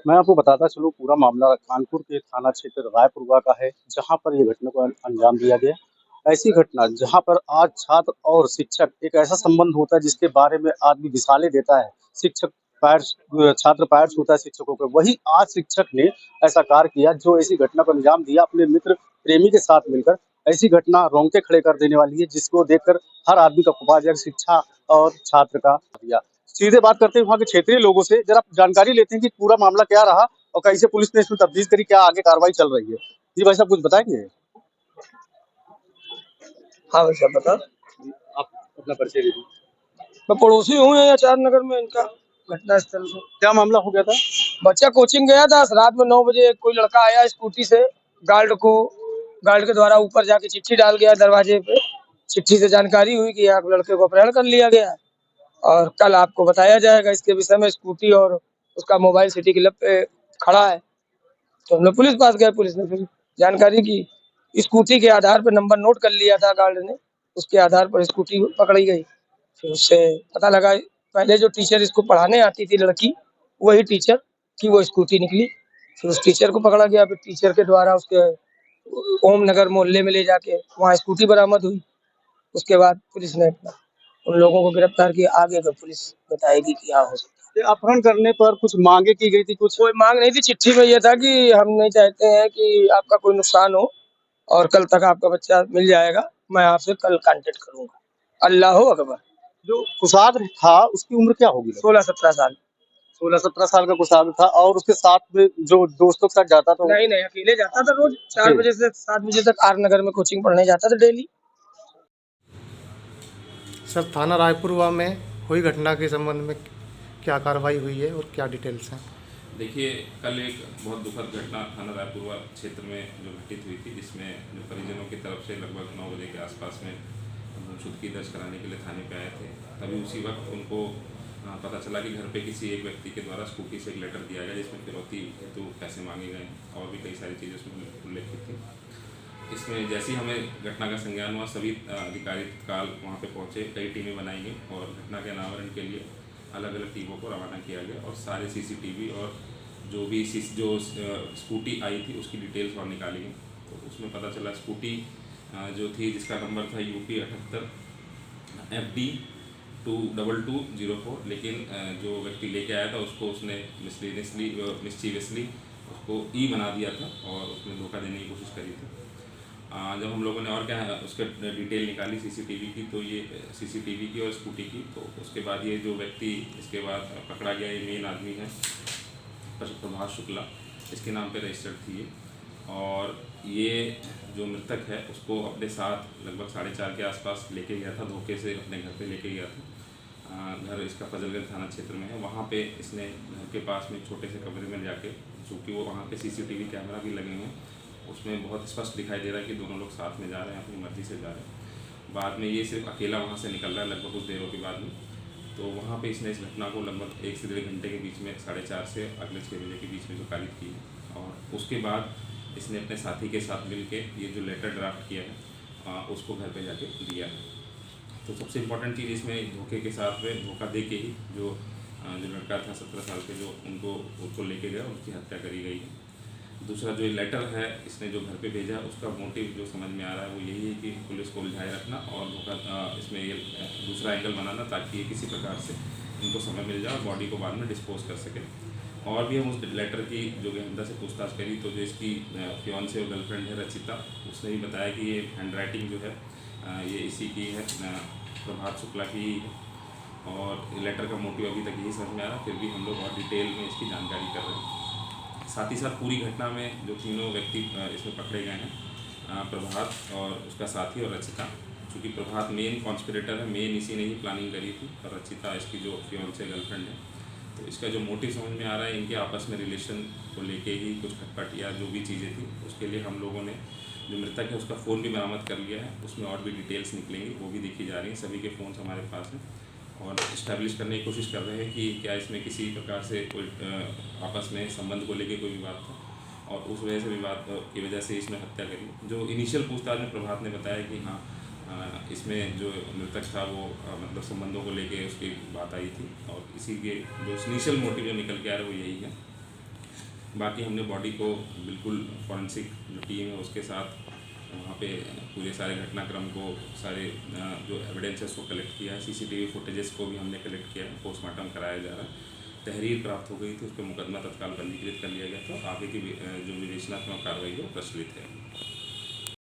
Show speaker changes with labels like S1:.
S1: मैं आपको बताता चलूँ पूरा मामला कानपुर के थाना क्षेत्र रायपुरवा का है, जहाँ पर ये घटना को अंजाम दिया गया। ऐसी घटना जहाँ पर आज छात्र और शिक्षक एक ऐसा संबंध होता है जिसके बारे में आदमी दिसाले देता है। शिक्षक छात्र पैर छूता है शिक्षकों को। वही आज शिक्षक ने ऐसा कार्य किया जो ऐसी घटना को अंजाम दिया अपने मित्र प्रेमी के साथ मिलकर। ऐसी घटना रोंगटे खड़े कर देने वाली है जिसको देखकर हर आदमी का खुफा जाएगा शिक्षा और छात्र का दिया। सीधे बात करते हैं वहाँ के क्षेत्रीय लोगों से, जरा जानकारी लेते हैं कि पूरा मामला क्या रहा और कैसे पुलिस ने इसमें तफ्तीश करी, क्या आगे कार्रवाई चल रही है। जी भाई साहब कुछ बताएंगे?
S2: हाँ भाई साहब बता।
S1: आप अपना परिचय दीजिए।
S2: मैं पड़ोसी हूँ यहाँ आचार नगर में इनका घटना स्थल से।
S1: क्या मामला हो गया था?
S2: बच्चा कोचिंग गया था, रात में 9 बजे कोई लड़का आया स्कूटी से, गार्ड के द्वारा ऊपर जाके चिट्ठी डाल गया दरवाजे पे। चिट्ठी से जानकारी हुई कि आप लड़के को अपहरण कर लिया गया और कल आपको बताया जाएगा इसके विषय में। स्कूटी और उसका मोबाइल सिटी क्लब पे खड़ा है। तो हम लोग पुलिस पास गए, पुलिस ने फिर जानकारी की। स्कूटी के आधार पर नंबर नोट कर लिया था गार्ड ने, उसके आधार पर स्कूटी पकड़ी गई। फिर उससे पता लगा पहले जो टीचर इसको पढ़ाने आती थी लड़की, वही टीचर की वो स्कूटी निकली। फिर उस टीचर को पकड़ा गया। फिर टीचर के द्वारा उसके ओम नगर मोहल्ले में ले जाके वहाँ स्कूटी बरामद हुई। उसके बाद पुलिस ने अपना उन लोगों को गिरफ्तार किया। आगे का पुलिस बताएगी कि क्या हो सकता है।
S1: ये अपहरण करने पर कुछ मांगे की गई थी कुछ?
S2: कोई मांग नहीं थी, चिट्ठी में ये था कि हम नहीं चाहते हैं कि आपका कोई नुकसान हो और कल तक आपका बच्चा मिल जाएगा। मैं आपसे कल कांटेक्ट करूंगा। अल्लाह अकबर।
S1: जो कुशाग्र था उसकी उम्र क्या होगी?
S2: 16-17 साल।
S1: 16-17 साल का कुशाग्र था और उसके साथ में जो दोस्तों के साथ जाता था
S2: नहीं नहीं, अकेले जाता था। रोज 4 बजे से 7 बजे तक आर नगर में कोचिंग पढ़ने जाता था डेली।
S3: सर थाना रायपुरवा में हुई घटना के संबंध में क्या कार्रवाई हुई है और क्या डिटेल्स हैं?
S4: देखिए, कल एक बहुत दुखद घटना थाना रायपुरवा क्षेत्र में जो घटित हुई थी, जिसमें जो परिजनों की तरफ से लगभग 9 बजे के आसपास में गुमशुदगी दर्ज कराने के लिए थाने पे आए थे। तभी उसी वक्त उनको पता चला कि घर पे किसी एक व्यक्ति के द्वारा स्कूटी से एक लेटर दिया गया जिसमें फिरौती हेतु पैसे मांगे गए और भी कई सारी चीज़ें उसमें उल्लेखित थी। इसमें जैसे ही हमें घटना का संज्ञान हुआ, सभी अधिकारी तत्काल वहाँ पे पहुँचे। कई टीमें बनाई गई और घटना के अनावरण के लिए अलग अलग टीमों को रवाना किया गया और सारे सीसीटीवी और जो भी स्कूटी आई थी उसकी डिटेल्स और निकाली गई। तो उसमें पता चला स्कूटी जो थी जिसका नंबर था UP 78 FD 22204, लेकिन जो व्यक्ति लेके आया था उसको उसने मिस्चीवियसली उसको ई बना दिया था और उसमें धोखा देने की कोशिश करी थी। जब हम लोगों ने और क्या उसके डिटेल निकाली सीसीटीवी की, तो ये सीसीटीवी की और स्कूटी की, तो उसके बाद ये जो व्यक्ति इसके बाद पकड़ा गया, ये मेन आदमी है प्रभात शुक्ला, इसके नाम पे रजिस्टर्ड थी ये। और ये जो मृतक है उसको अपने साथ लगभग 4:30 के आसपास लेके गया था, धोखे से अपने घर पे लेके गया था। घर इसका फजलगंज थाना क्षेत्र में है। वहाँ पे इसने घर के पास में छोटे से कमरे में जाके, चूँकि वो वहाँ पे सीसीटीवी कैमरा भी लगे हुए हैं, उसमें बहुत स्पष्ट दिखाई दे रहा है कि दोनों लोग साथ में जा रहे हैं, अपनी मर्ज़ी से जा रहे हैं। बाद में ये सिर्फ अकेला वहाँ से निकल रहा है लगभग कुछ देरों के बाद में। तो वहाँ पे इसने इस घटना को लगभग 1 से 1.5 घंटे के बीच में 4:30 से अगले 6 बजे के बीच में जो कारित की है। और उसके बाद इसने अपने साथी के साथ मिल के ये जो लेटर ड्राफ्ट किया है उसको घर पे जाके दिया है। तो सबसे इम्पोर्टेंट चीज़ इसमें धोखे के साथ में धोखा दे के ही जो लड़का था 17 साल के, जो उसको लेके गया, उसकी हत्या करी गई है। दूसरा जो लेटर है इसने जो घर पे भेजा, उसका मोटिव जो समझ में आ रहा है वो यही है कि पुलिस को उलझाए रखना और धोखा इसमें ये दूसरा एंगल बनाना, ताकि ये किसी प्रकार से इनको समय मिल जाए और बॉडी को बाद में डिस्पोज कर सके। और भी हम उस लेटर की जो गहनता से पूछताछ करी, तो जो इसकी फियांसे और गर्लफ्रेंड है रचिता, उसने भी बताया कि ये हैंड राइटिंग जो है ये इसी की है, प्रभात शुक्ला की है। और लेटर का मोटिव अभी तक यही समझ में आ रहा है, फिर भी हम लोग और डिटेल में इसकी जानकारी कर रहे हैं। साथ ही साथ पूरी घटना में जो तीनों व्यक्ति इसमें पकड़े गए हैं, प्रभात और उसका साथी और रचिता। चूँकि प्रभात मेन कॉन्स्पिरेटर है, मेन इसी ने ही प्लानिंग करी थी, और रचिता इसकी जो फियांसे गर्लफ्रेंड है। तो इसका जो मोटिव समझ में आ रहा है, इनके आपस में रिलेशन को लेके ही कुछ खटपट या जो भी चीज़ें थी, उसके लिए हम लोगों ने जो मृतक है उसका फ़ोन भी बरामद कर लिया है। उसमें और भी डिटेल्स निकलेंगी, वो भी देखी जा रही हैं। सभी के फ़ोन्स हमारे पास हैं और इस्टेब्लिश करने की कोशिश कर रहे हैं कि क्या इसमें किसी प्रकार से कोई आपस में संबंध को लेके कोई विवाद था और उस वजह से विवाद की वजह से इसने हत्या करी। जो इनिशियल पूछताछ में प्रभात ने बताया कि हाँ, इसमें जो मृतक था वो मतलब संबंधों को लेके उसकी बात आई थी, और इसी के जो इनिशियल मोटिव जो निकल के आ रहा है वो यही है। बाकी हमने बॉडी को बिल्कुल फॉरेंसिक जो टीम है उसके साथ वहाँ पे पूरे सारे घटनाक्रम को सारे जो एविडेंस है उसको कलेक्ट किया है। सीसीटीवी फुटेजेस को भी हमने कलेक्ट किया है, पोस्टमार्टम कराया जा रहा है। तहरीर प्राप्त हो गई थी, उस पर मुकदमा तत्काल पंजीकृत कर लिया गया था। आगे की जो विवेचनात्मक कार्रवाई है वो प्रचलित है।